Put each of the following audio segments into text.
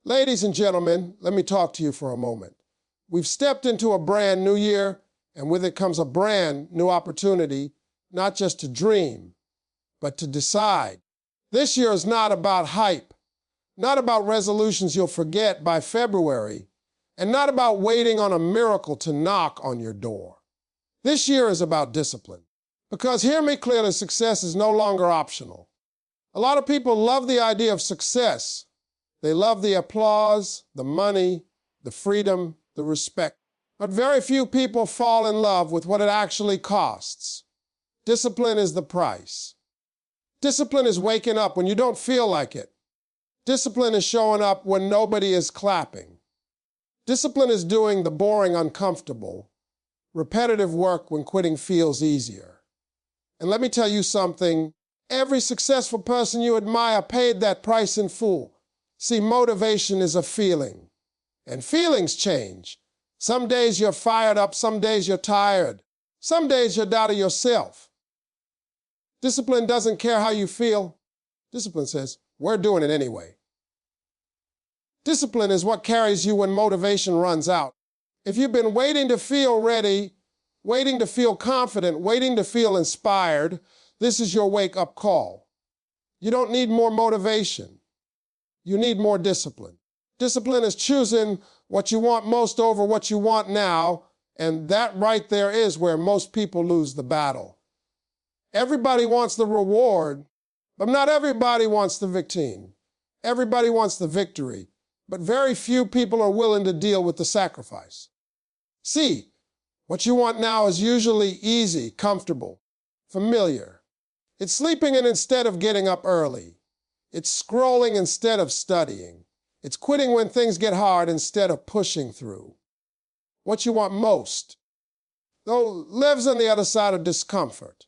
Ladies and gentlemen, let me talk to you for a moment. We've stepped into a brand new year, and with it comes a brand new opportunity, not just to dream, but to decide. This year is not about hype, not about resolutions you'll forget by February, and not about waiting on a miracle to knock on your door. This year is about discipline. Because hear me clearly, success is no longer optional. A lot of people love the idea of success. They love the applause, the money, the freedom, the respect. But very few people fall in love with what it actually costs. Discipline is the price. Discipline is waking up when you don't feel like it. Discipline is showing up when nobody is clapping. Discipline is doing the boring uncomfortable, repetitive work when quitting feels easier. And let me tell you something, every successful person you admire paid that price in full. See, motivation is a feeling, and feelings change. Some days you're fired up, some days you're tired, some days you're doubting yourself. Discipline doesn't care how you feel. Discipline says, we're doing it anyway. Discipline is what carries you when motivation runs out. If you've been waiting to feel ready, waiting to feel confident, waiting to feel inspired, this is your wake-up call. You don't need more motivation. You need more discipline. Discipline is choosing what you want most over what you want now, and that right there is where most people lose the battle. Everybody wants the reward, but not everybody wants the victim. Everybody wants the victory, but very few people are willing to deal with the sacrifice. See, what you want now is usually easy, comfortable, familiar. It's sleeping in instead of getting up early. It's scrolling instead of studying. It's quitting when things get hard instead of pushing through. What you want most, though, lives on the other side of discomfort.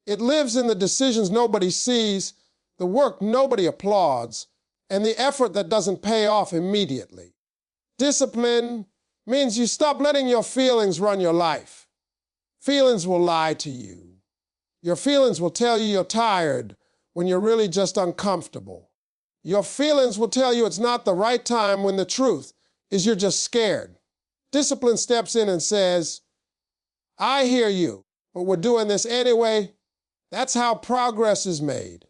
It lives in the decisions nobody sees, the work nobody applauds, and the effort that doesn't pay off immediately. Discipline means you stop letting your feelings run your life. Feelings will lie to you. Your feelings will tell you you're tired when you're really just uncomfortable. Your feelings will tell you it's not the right time when the truth is you're just scared. Discipline steps in and says, I hear you, but we're doing this anyway. That's how progress is made.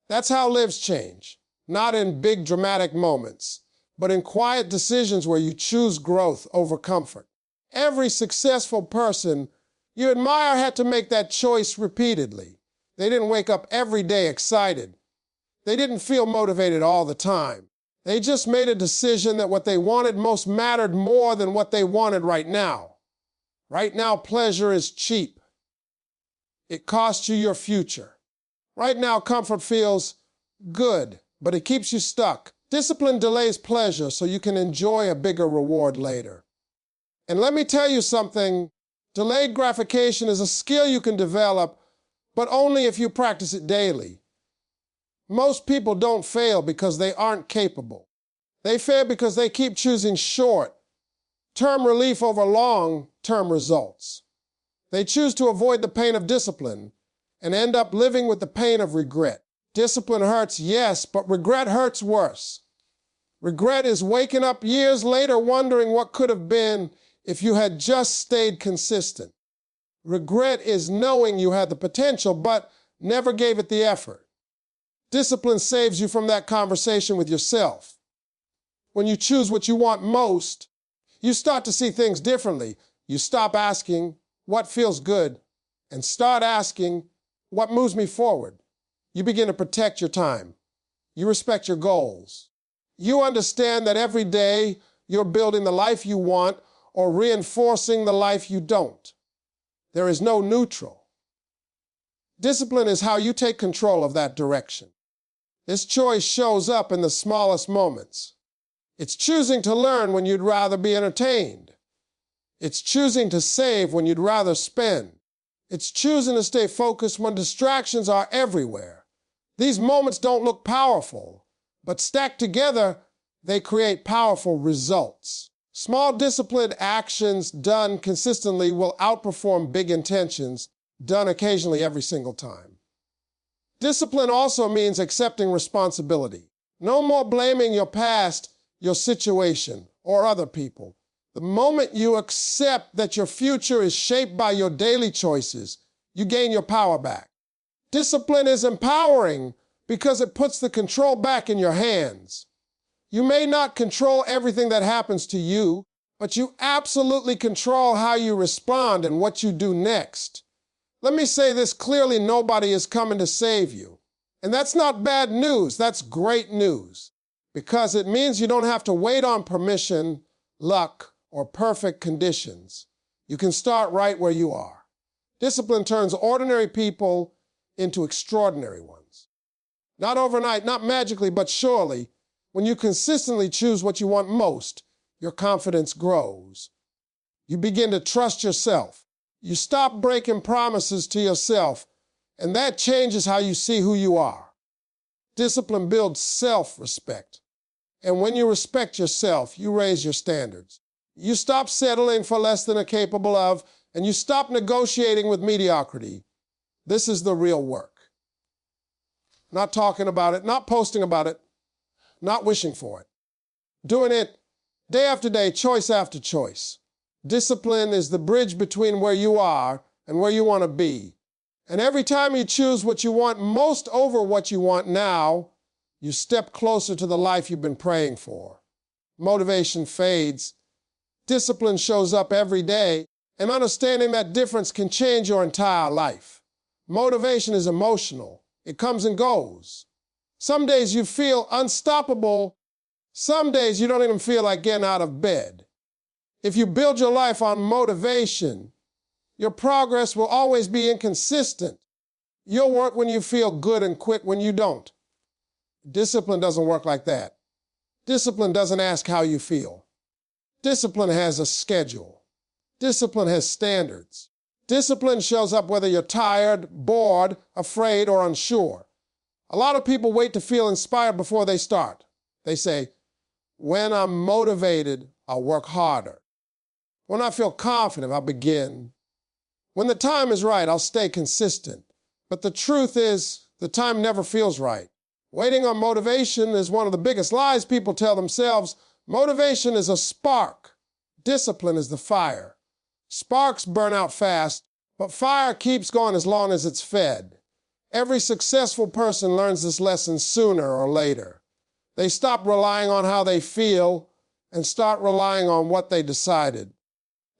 That's how lives change, not in big dramatic moments, but in quiet decisions where you choose growth over comfort. Every successful person you admire had to make that choice repeatedly. They didn't wake up every day excited. They didn't feel motivated all the time. They just made a decision that what they wanted most mattered more than what they wanted right now. Right now, pleasure is cheap. It costs you your future. Right now, comfort feels good, but it keeps you stuck. Discipline delays pleasure so you can enjoy a bigger reward later. And let me tell you something, delayed gratification is a skill you can develop, but only if you practice it daily. Most people don't fail because they aren't capable. They fail because they keep choosing short-term relief over long-term results. They choose to avoid the pain of discipline and end up living with the pain of regret. Discipline hurts, yes, but regret hurts worse. Regret is waking up years later wondering what could have been if you had just stayed consistent. Regret is knowing you had the potential but never gave it the effort. Discipline saves you from that conversation with yourself. When you choose what you want most, you start to see things differently. You stop asking, what feels good, and start asking, what moves me forward? You begin to protect your time. You respect your goals. You understand that every day you're building the life you want or reinforcing the life you don't. There is no neutral. Discipline is how you take control of that direction. This choice shows up in the smallest moments. It's choosing to learn when you'd rather be entertained. It's choosing to save when you'd rather spend. It's choosing to stay focused when distractions are everywhere. These moments don't look powerful, but stacked together, they create powerful results. Small disciplined actions done consistently will outperform big intentions done occasionally every single time. Discipline also means accepting responsibility. No more blaming your past your situation, or other people. The moment you accept that your future is shaped by your daily choices, you gain your power back. Discipline is empowering because it puts the control back in your hands. You may not control everything that happens to you, but you absolutely control how you respond and what you do next. Let me say this clearly, nobody is coming to save you. And that's not bad news, that's great news, because it means you don't have to wait on permission, luck, or perfect conditions. You can start right where you are. Discipline turns ordinary people into extraordinary ones. Not overnight, not magically, but surely, when you consistently choose what you want most, your confidence grows. You begin to trust yourself. You stop breaking promises to yourself, and that changes how you see who you are. Discipline builds self-respect. And when you respect yourself, you raise your standards. You stop settling for less than you're capable of, and you stop negotiating with mediocrity. This is the real work. Not talking about it, not posting about it, not wishing for it. Doing it day after day, choice after choice. Discipline is the bridge between where you are and where you want to be. And every time you choose what you want most over what you want now, you step closer to the life you've been praying for. Motivation fades. Discipline shows up every day, and understanding that difference can change your entire life. Motivation is emotional. It comes and goes. Some days you feel unstoppable. Some days you don't even feel like getting out of bed. If you build your life on motivation, your progress will always be inconsistent. You'll work when you feel good and quit when you don't. Discipline doesn't work like that. Discipline doesn't ask how you feel. Discipline has a schedule. Discipline has standards. Discipline shows up whether you're tired, bored, afraid, or unsure. A lot of people wait to feel inspired before they start. They say, when I'm motivated, I'll work harder. When I feel confident, I'll begin. When the time is right, I'll stay consistent. But the truth is, the time never feels right. Waiting on motivation is one of the biggest lies people tell themselves. Motivation is a spark. Discipline is the fire. Sparks burn out fast, but fire keeps going as long as it's fed. Every successful person learns this lesson sooner or later. They stop relying on how they feel and start relying on what they decided.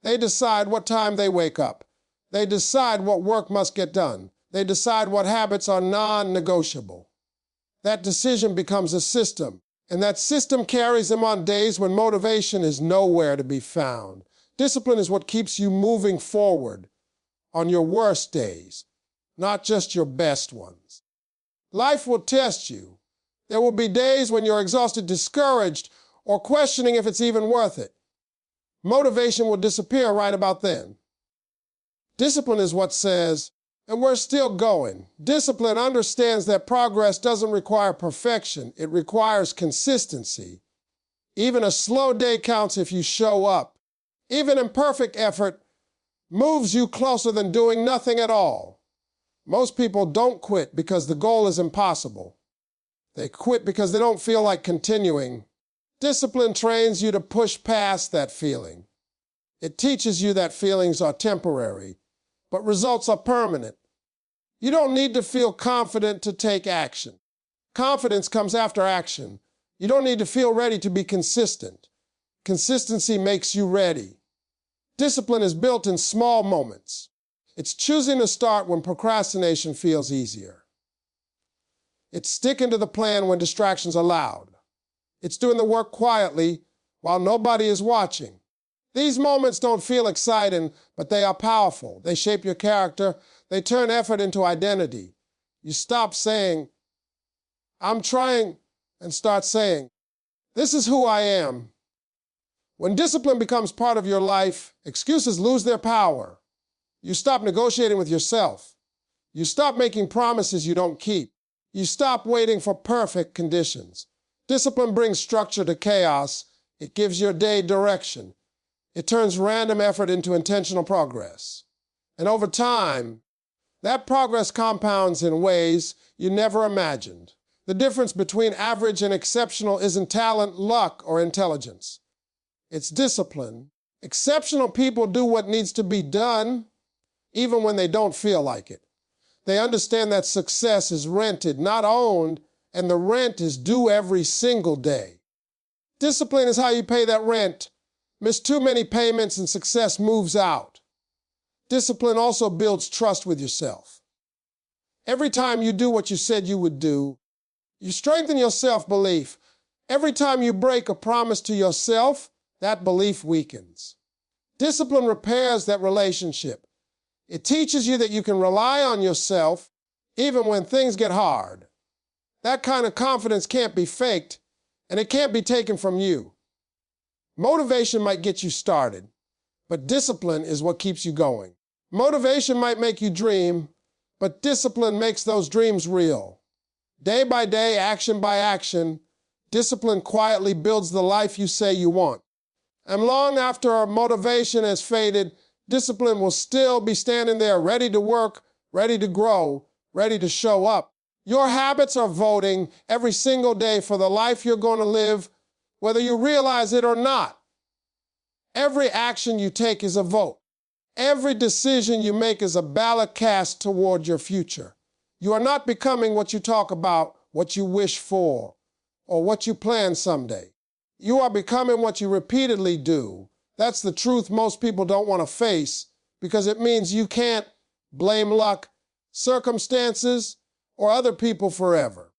They decide what time they wake up. They decide what work must get done. They decide what habits are non-negotiable. That decision becomes a system, and that system carries them on days when motivation is nowhere to be found. Discipline is what keeps you moving forward on your worst days, not just your best ones. Life will test you. There will be days when you're exhausted, discouraged, or questioning if it's even worth it. Motivation will disappear right about then. Discipline is what says, and we're still going. Discipline understands that progress doesn't require perfection. It requires consistency. Even a slow day counts if you show up. Even imperfect effort moves you closer than doing nothing at all. Most people don't quit because the goal is impossible. They quit because they don't feel like continuing. Discipline trains you to push past that feeling. It teaches you that feelings are temporary, but results are permanent. You don't need to feel confident to take action. Confidence comes after action. You don't need to feel ready to be consistent. Consistency makes you ready. Discipline is built in small moments. It's choosing to start when procrastination feels easier. It's sticking to the plan when distractions are loud. It's doing the work quietly while nobody is watching. These moments don't feel exciting, but they are powerful. They shape your character. They turn effort into identity. You stop saying, I'm trying, and start saying, this is who I am. When discipline becomes part of your life, excuses lose their power. You stop negotiating with yourself. You stop making promises you don't keep. You stop waiting for perfect conditions. Discipline brings structure to chaos. It gives your day direction. It turns random effort into intentional progress. And over time, that progress compounds in ways you never imagined. The difference between average and exceptional isn't talent, luck, or intelligence. It's discipline. Exceptional people do what needs to be done, even when they don't feel like it. They understand that success is rented, not owned, and the rent is due every single day. Discipline is how you pay that rent. Miss too many payments and success moves out. Discipline also builds trust with yourself. Every time you do what you said you would do, you strengthen your self-belief. Every time you break a promise to yourself, that belief weakens. Discipline repairs that relationship. It teaches you that you can rely on yourself even when things get hard. That kind of confidence can't be faked, and it can't be taken from you. Motivation might get you started, but discipline is what keeps you going. Motivation might make you dream, but discipline makes those dreams real. Day by day, action by action, discipline quietly builds the life you say you want. And long after our motivation has faded, discipline will still be standing there ready to work, ready to grow, ready to show up. Your habits are voting every single day for the life you're going to live, whether you realize it or not. Every action you take is a vote. Every decision you make is a ballot cast toward your future. You are not becoming what you talk about, what you wish for, or what you plan someday. You are becoming what you repeatedly do. That's the truth most people don't want to face, because it means you can't blame luck, circumstances, or other people forever.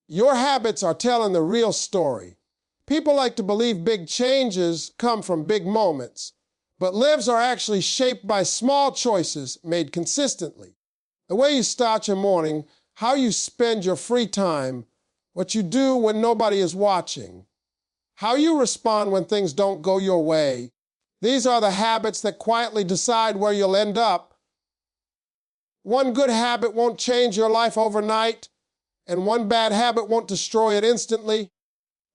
Your habits are telling the real story. People like to believe big changes come from big moments, but lives are actually shaped by small choices made consistently. The way you start your morning, how you spend your free time, what you do when nobody is watching, how you respond when things don't go your way. These are the habits that quietly decide where you'll end up. One good habit won't change your life overnight, and one bad habit won't destroy it instantly.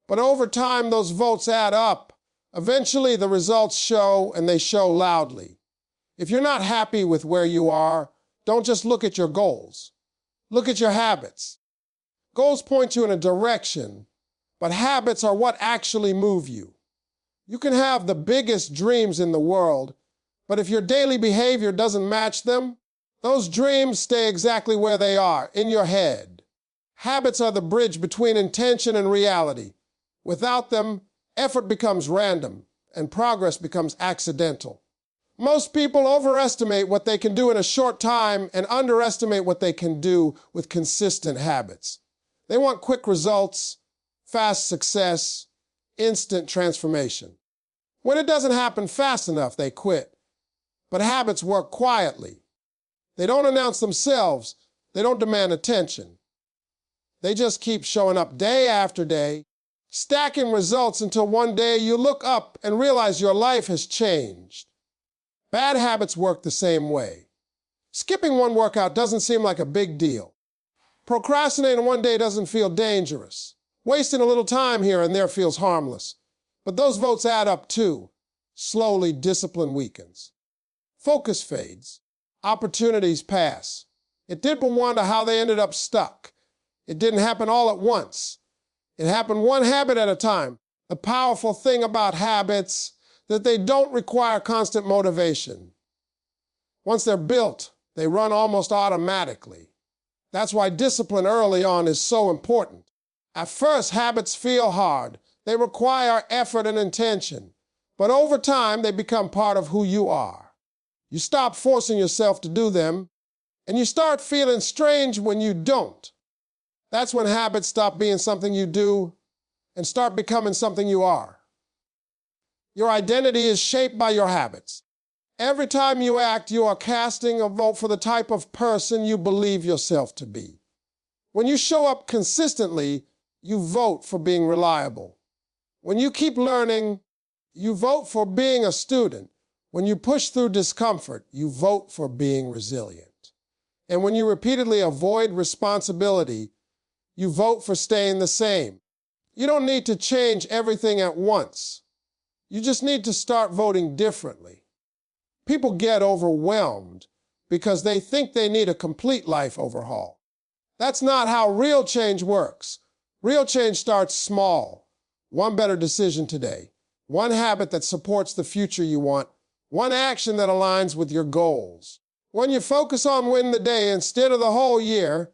But over time, those votes add up. Eventually, the results show, and they show loudly. If you're not happy with where you are, don't just look at your goals. Look at your habits. Goals point you in a direction, but habits are what actually move you. You can have the biggest dreams in the world, but if your daily behavior doesn't match them, those dreams stay exactly where they are, in your head. Habits are the bridge between intention and reality. Without them, effort becomes random and progress becomes accidental. Most people overestimate what they can do in a short time and underestimate what they can do with consistent habits. They want quick results, fast success, instant transformation. When it doesn't happen fast enough, they quit. But habits work quietly. They don't announce themselves. They don't demand attention. They just keep showing up day after day, stacking results until one day you look up and realize your life has changed. Bad habits work the same way. Skipping one workout doesn't seem like a big deal. Procrastinating one day doesn't feel dangerous. Wasting a little time here and there feels harmless. But those votes add up too. Slowly, discipline weakens. Focus fades. Opportunities pass. It did but wonder how they ended up stuck. It didn't happen all at once. It happened one habit at a time. The powerful thing about habits that they don't require constant motivation. Once they're built, they run almost automatically. That's why discipline early on is so important. At first, habits feel hard. They require effort and intention. But over time, they become part of who you are. You stop forcing yourself to do them, and you start feeling strange when you don't. That's when habits stop being something you do and start becoming something you are. Your identity is shaped by your habits. Every time you act, you are casting a vote for the type of person you believe yourself to be. When you show up consistently, you vote for being reliable. When you keep learning, you vote for being a student. When you push through discomfort, you vote for being resilient. And when you repeatedly avoid responsibility, you vote for staying the same. You don't need to change everything at once. You just need to start voting differently. People get overwhelmed because they think they need a complete life overhaul. That's not how real change works. Real change starts small. One better decision today. One habit that supports the future you want. One action that aligns with your goals. When you focus on winning the day instead of the whole year,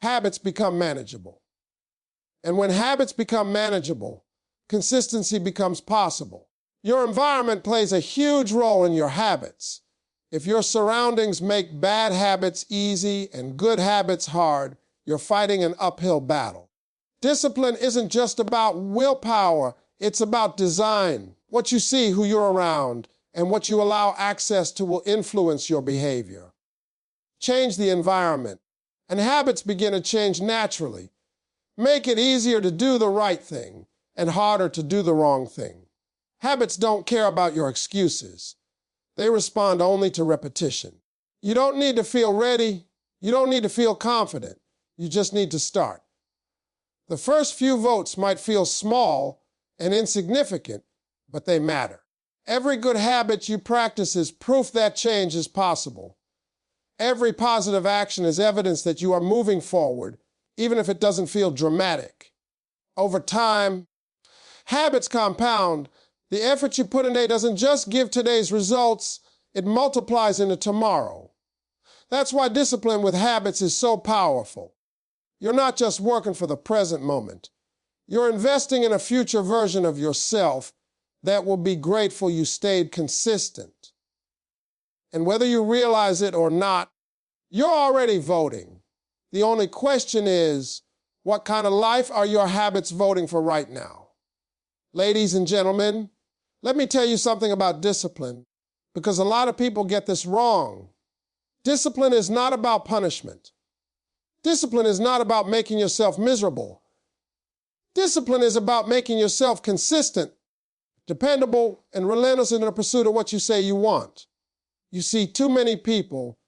habits become manageable. And when habits become manageable, consistency becomes possible. Your environment plays a huge role in your habits. If your surroundings make bad habits easy and good habits hard, you're fighting an uphill battle. Discipline isn't just about willpower, it's about design. What you see, who you're around, and what you allow access to will influence your behavior. Change the environment, and habits begin to change naturally. Make it easier to do the right thing and harder to do the wrong thing. Habits don't care about your excuses. They respond only to repetition. You don't need to feel ready. You don't need to feel confident. You just need to start. The first few votes might feel small and insignificant, but they matter. Every good habit you practice is proof that change is possible. Every positive action is evidence that you are moving forward, even if it doesn't feel dramatic. Over time, habits compound. The effort you put in today doesn't just give today's results, it multiplies into tomorrow. That's why discipline with habits is so powerful. You're not just working for the present moment. You're investing in a future version of yourself that will be grateful you stayed consistent. And whether you realize it or not, you're already voting. The only question is, what kind of life are your habits voting for right now? Ladies and gentlemen, let me tell you something about discipline, because a lot of people get this wrong. Discipline is not about punishment. Discipline is not about making yourself miserable. Discipline is about making yourself consistent, dependable, and relentless in the pursuit of what you say you want. You see, too many people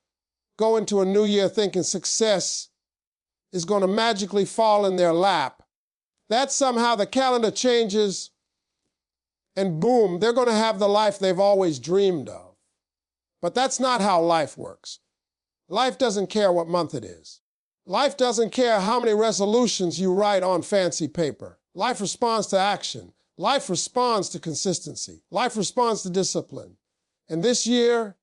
go into a new year thinking success is going to magically fall in their lap. That somehow the calendar changes and boom, they're going to have the life they've always dreamed of. But that's not how life works. Life doesn't care what month it is. Life doesn't care how many resolutions you write on fancy paper. Life responds to action. Life responds to consistency. Life responds to discipline. And this year,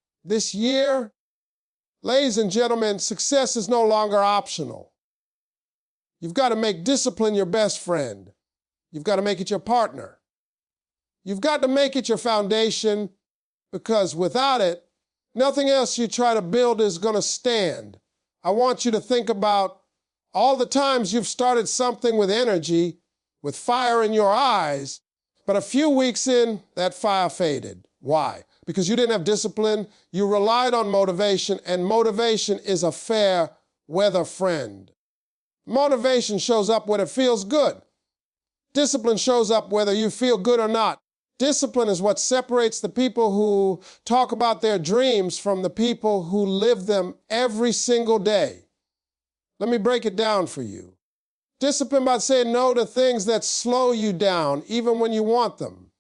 ladies and gentlemen, success is no longer optional. You've got to make discipline your best friend. You've got to make it your partner. You've got to make it your foundation, because without it, nothing else you try to build is going to stand. I want you to think about all the times you've started something with energy, with fire in your eyes, but a few weeks in, that fire faded. Why? Because you didn't have discipline, you relied on motivation, and motivation is a fair weather friend. Motivation shows up when it feels good. Discipline shows up whether you feel good or not. Discipline is what separates the people who talk about their dreams from the people who live them every single day. Let me break it down for you. Discipline by saying no to things that slow you down, even when you want them.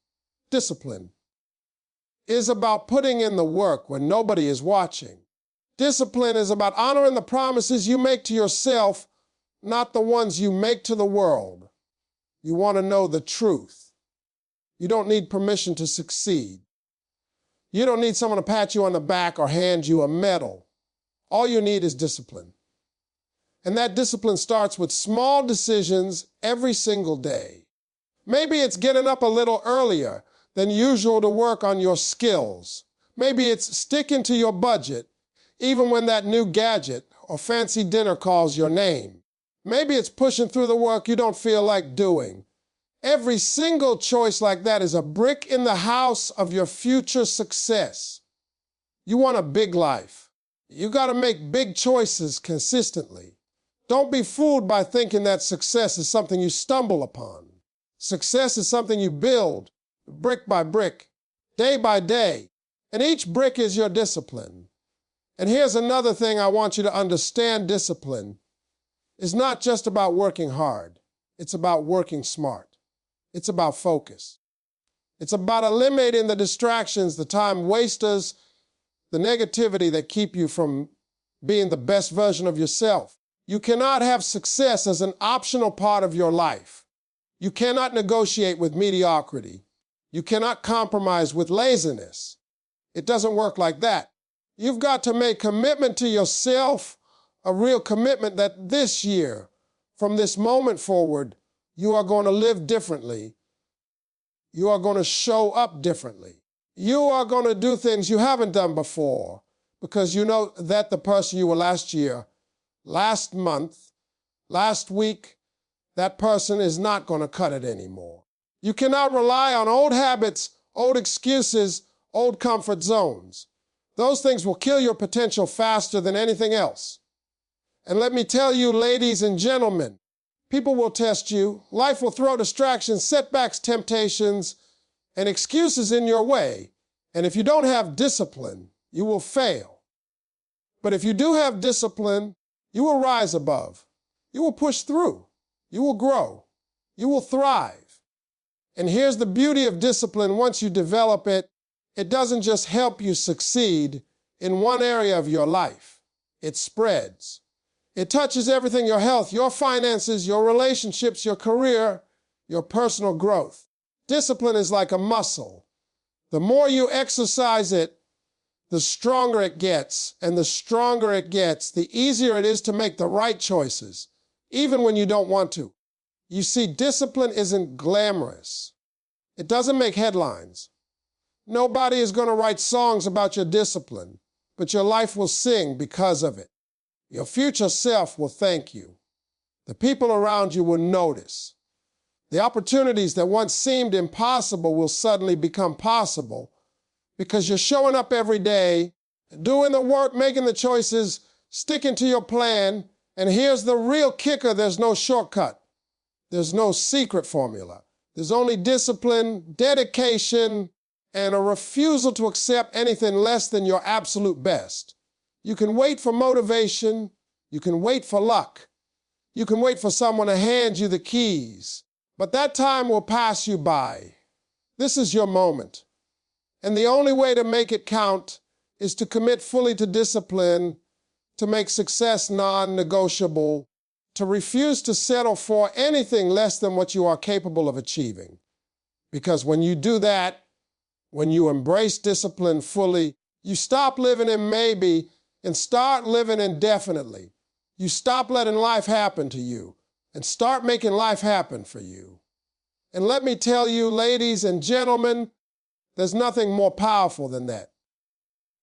Discipline is about putting in the work when nobody is watching. Discipline is about honoring the promises you make to yourself, not the ones you make to the world. You want to know the truth. You don't need permission to succeed. You don't need someone to pat you on the back or hand you a medal. All you need is discipline. And that discipline starts with small decisions every single day. Maybe it's getting up a little earlier than usual to work on your skills. Maybe it's sticking to your budget, even when that new gadget or fancy dinner calls your name. Maybe it's pushing through the work you don't feel like doing. Every single choice like that is a brick in the house of your future success. You want a big life. You got to make big choices consistently. Don't be fooled by thinking that success is something you stumble upon. Success is something you build, brick by brick, day by day. And each brick is your discipline. And here's another thing I want you to understand: discipline is not just about working hard. It's about working smart. It's about focus. It's about eliminating the distractions, the time wasters, the negativity that keep you from being the best version of yourself. You cannot have success as an optional part of your life. You cannot negotiate with mediocrity. You cannot compromise with laziness. It doesn't work like that. You've got to make commitment to yourself, a real commitment that this year, from this moment forward, you are going to live differently. You are going to show up differently. You are going to do things you haven't done before because you know that the person you were last year, last month, last week, that person is not going to cut it anymore. You cannot rely on old habits, old excuses, old comfort zones. Those things will kill your potential faster than anything else. And let me tell you, ladies and gentlemen, people will test you. Life will throw distractions, setbacks, temptations, and excuses in your way. And if you don't have discipline, you will fail. But if you do have discipline, you will rise above. You will push through. You will grow. You will thrive. And here's the beauty of discipline. Once you develop it, it doesn't just help you succeed in one area of your life. It spreads. It touches everything: your health, your finances, your relationships, your career, your personal growth. Discipline is like a muscle. The more you exercise it, the stronger it gets. And the stronger it gets, the easier it is to make the right choices, even when you don't want to. You see, discipline isn't glamorous. It doesn't make headlines. Nobody is going to write songs about your discipline, but your life will sing because of it. Your future self will thank you. The people around you will notice. The opportunities that once seemed impossible will suddenly become possible because you're showing up every day, doing the work, making the choices, sticking to your plan. And here's the real kicker: there's no shortcut. There's no secret formula. There's only discipline, dedication, and a refusal to accept anything less than your absolute best. You can wait for motivation. You can wait for luck. You can wait for someone to hand you the keys. But that time will pass you by. This is your moment. And the only way to make it count is to commit fully to discipline, to make success non-negotiable, to refuse to settle for anything less than what you are capable of achieving. Because when you do that, when you embrace discipline fully, you stop living in maybe and start living indefinitely. You stop letting life happen to you and start making life happen for you. And let me tell you, ladies and gentlemen, there's nothing more powerful than that.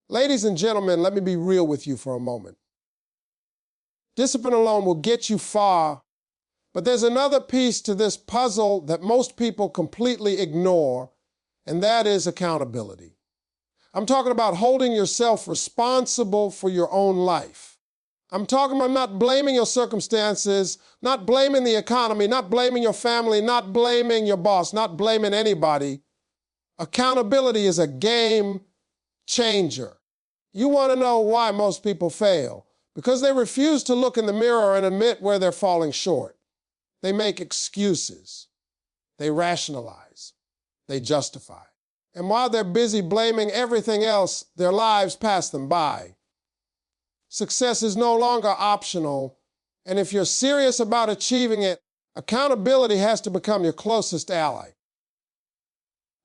Ladies and gentlemen, let me be real with you for a moment. Discipline alone will get you far, but there's another piece to this puzzle that most people completely ignore, and that is accountability. I'm talking about holding yourself responsible for your own life. I'm talking about not blaming your circumstances, not blaming the economy, not blaming your family, not blaming your boss, not blaming anybody. Accountability is a game changer. You want to know why most people fail? Because they refuse to look in the mirror and admit where they're falling short. They make excuses. They rationalize. They justify. And while they're busy blaming everything else, their lives pass them by. Success is no longer optional, and if you're serious about achieving it, accountability has to become your closest ally.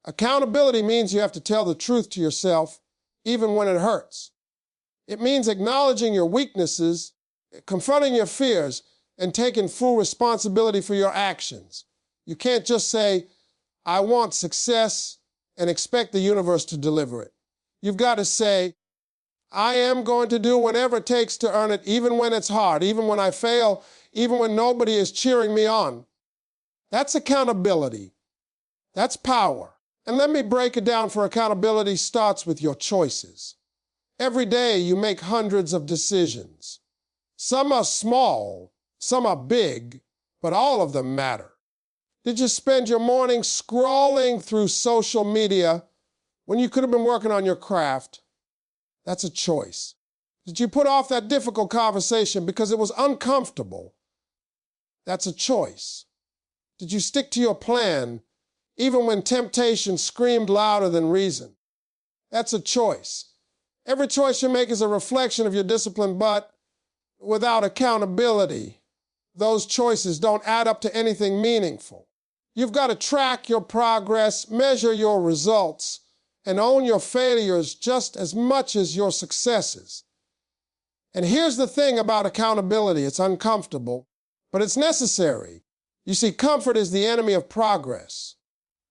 Accountability means you have to tell the truth to yourself, even when it hurts. It means acknowledging your weaknesses, confronting your fears, and taking full responsibility for your actions. You can't just say, "I want success," and expect the universe to deliver it. You've got to say, "I am going to do whatever it takes to earn it, even when it's hard, even when I fail, even when nobody is cheering me on." That's accountability. That's power. And let me break it down, for accountability starts with your choices. Every day you make hundreds of decisions. Some are small, some are big, but all of them matter. Did you spend your morning scrolling through social media when you could have been working on your craft? That's a choice. Did you put off that difficult conversation because it was uncomfortable? That's a choice. Did you stick to your plan even when temptation screamed louder than reason? That's a choice. Every choice you make is a reflection of your discipline, but Without accountability, those choices don't add up to anything meaningful. You've got to track your progress, measure your results, and own your failures just as much as your successes. And here's the thing about accountability. It's uncomfortable, but it's necessary. You see, comfort is the enemy of progress.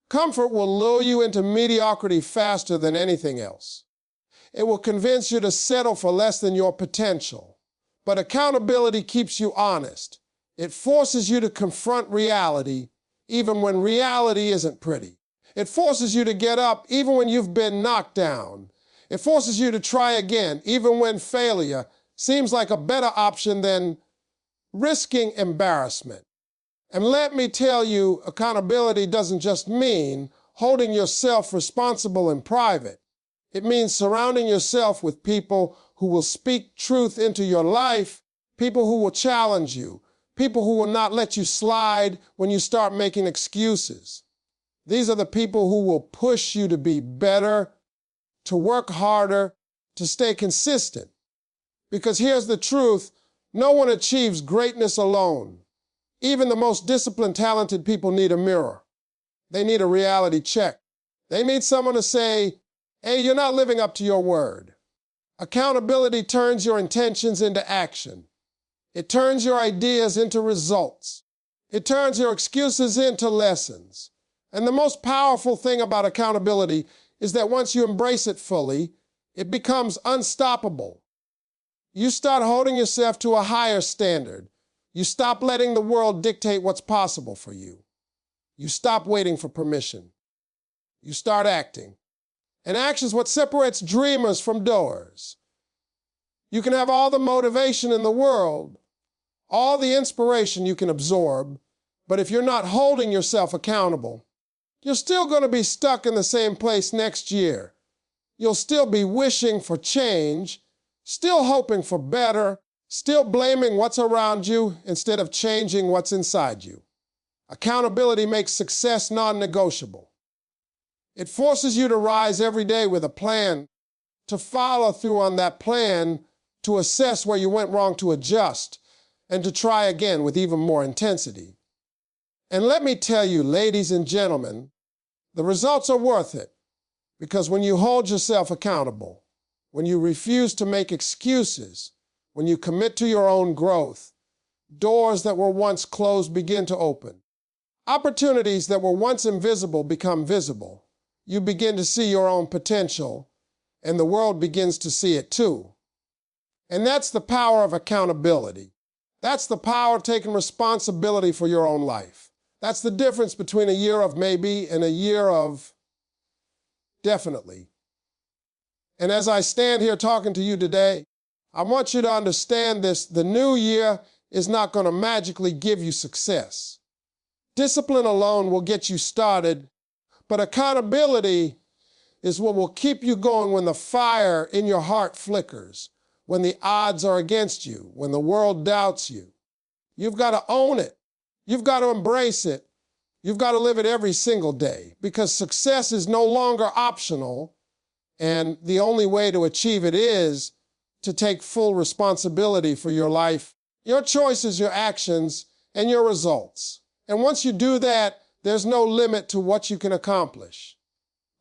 Comfort will lure you into mediocrity faster than anything else. It will convince you to settle for less than your potential. But accountability keeps you honest. It forces you to confront reality, even when reality isn't pretty. It forces you to get up, even when you've been knocked down. It forces you to try again, even when failure seems like a better option than risking embarrassment. And let me tell you, accountability doesn't just mean holding yourself responsible in private. It means surrounding yourself with people who will speak truth into your life, people who will challenge you, people who will not let you slide when you start making excuses. These are the people who will push you to be better, to work harder, to stay consistent. Because here's the truth, no one achieves greatness alone. Even the most disciplined, talented people need a mirror. They need a reality check. They need someone to say, hey, you're not living up to your word. Accountability turns your intentions into action. It turns your ideas into results. It turns your excuses into lessons. And the most powerful thing about accountability is that once you embrace it fully, it becomes unstoppable. You start holding yourself to a higher standard. You stop letting the world dictate what's possible for you. You stop waiting for permission. You start acting. And action is what separates dreamers from doers. You can have all the motivation in the world, all the inspiration you can absorb, but if you're not holding yourself accountable, you're still going to be stuck in the same place next year. You'll still be wishing for change, still hoping for better, still blaming what's around you instead of changing what's inside you. Accountability makes success non-negotiable. It forces you to rise every day with a plan, to follow through on that plan, to assess where you went wrong, to adjust, and to try again with even more intensity. And let me tell you, ladies and gentlemen, the results are worth it, because when you hold yourself accountable, when you refuse to make excuses, when you commit to your own growth, doors that were once closed begin to open. Opportunities that were once invisible become visible. You begin to see your own potential, and the world begins to see it too. And that's the power of accountability. That's the power of taking responsibility for your own life. That's the difference between a year of maybe and a year of definitely. And as I stand here talking to you today, I want you to understand this. The new year is not going to magically give you success. Discipline alone will get you started, but accountability is what will keep you going when the fire in your heart flickers, when the odds are against you, when the world doubts you. You've got to own it. You've got to embrace it. You've got to live it every single day, because success is no longer optional, and the only way to achieve it is to take full responsibility for your life, your choices, your actions, and your results. And once you do that, there's no limit to what you can accomplish.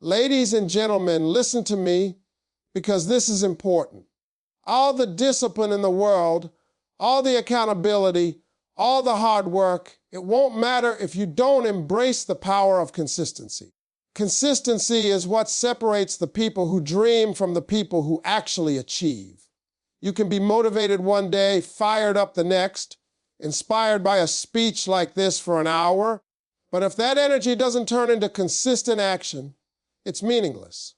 Ladies and gentlemen, listen to me, because this is important. All the discipline in the world, all the accountability, all the hard work, it won't matter if you don't embrace the power of consistency. Consistency is what separates the people who dream from the people who actually achieve. You can be motivated one day, fired up the next, inspired by a speech like this for an hour, but if that energy doesn't turn into consistent action, it's meaningless.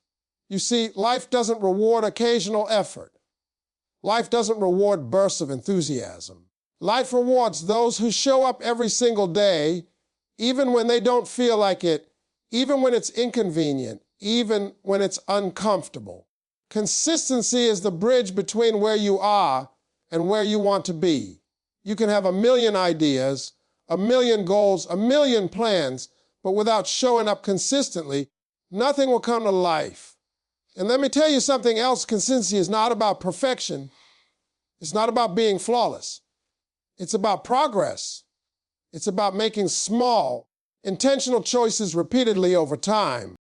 You see, life doesn't reward occasional effort. Life doesn't reward bursts of enthusiasm. Life rewards those who show up every single day, even when they don't feel like it, even when it's inconvenient, even when it's uncomfortable. Consistency is the bridge between where you are and where you want to be. You can have a million ideas, a million goals, a million plans, but without showing up consistently, nothing will come to life. And let me tell you something else, consistency is not about perfection. It's not about being flawless. It's about progress. It's about making small, intentional choices repeatedly over time.